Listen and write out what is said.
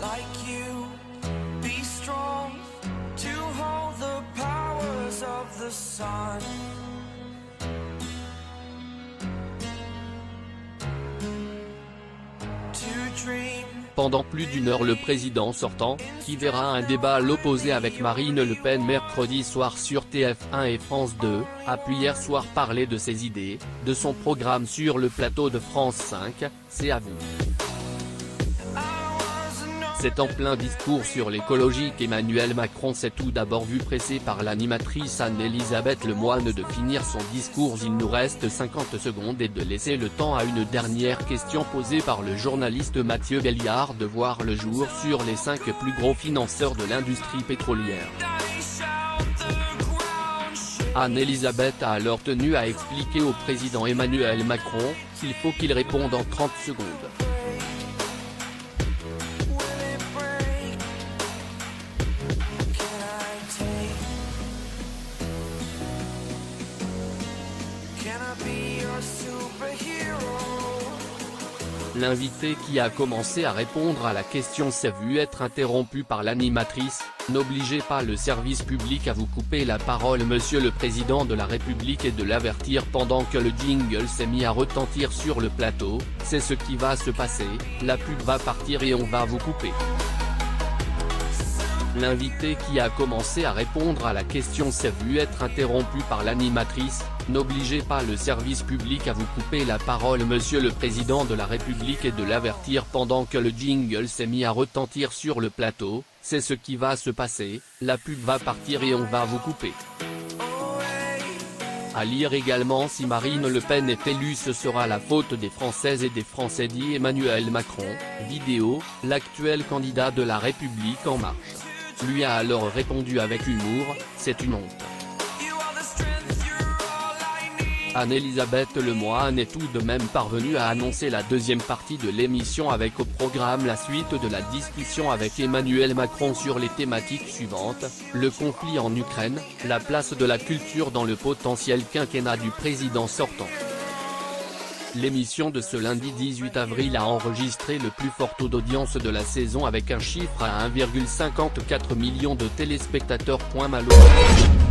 like you. Be strong to hold the powers of the sun. To dream. Pendant plus d'une heure, le président sortant, qui verra un débat à l'opposé avec Marine Le Pen mercredi soir sur TF1 et France 2, a pu hier soir parler de ses idées, de son programme sur le plateau de France 5, c'est à vous. C'est en plein discours sur l'écologie qu'Emmanuel Macron s'est tout d'abord vu pressé par l'animatrice Anne-Elisabeth Lemoine de finir son discours. Il nous reste 50 secondes et de laisser le temps à une dernière question posée par le journaliste Mathieu Béliard de voir le jour sur les 5 plus gros financeurs de l'industrie pétrolière. Anne-Elisabeth a alors tenu à expliquer au président Emmanuel Macron qu'il faut qu'il réponde en 30 secondes. L'invité, qui a commencé à répondre à la question, s'est vu être interrompu par l'animatrice. N'obligez pas le service public à vous couper la parole, monsieur le président de la République, et de l'avertir pendant que le jingle s'est mis à retentir sur le plateau. C'est ce qui va se passer, la pub va partir et on va vous couper. L'invité, qui a commencé à répondre à la question, s'est vu être interrompu par l'animatrice. N'obligez pas le service public à vous couper la parole, monsieur le président de la République, et de l'avertir pendant que le jingle s'est mis à retentir sur le plateau. C'est ce qui va se passer, la pub va partir et on va vous couper. À lire également: si Marine Le Pen est élue, ce sera la faute des Françaises et des Français, dit Emmanuel Macron. Vidéo: l'actuel candidat de la République En Marche lui a alors répondu avec humour: c'est une honte. Anne-Elisabeth Lemoine est tout de même parvenue à annoncer la deuxième partie de l'émission, avec au programme la suite de la discussion avec Emmanuel Macron sur les thématiques suivantes: le conflit en Ukraine, la place de la culture dans le potentiel quinquennat du président sortant. L'émission de ce lundi 18 avril a enregistré le plus fort taux d'audience de la saison, avec un chiffre à 1,54 million de téléspectateurs. Malheureusement.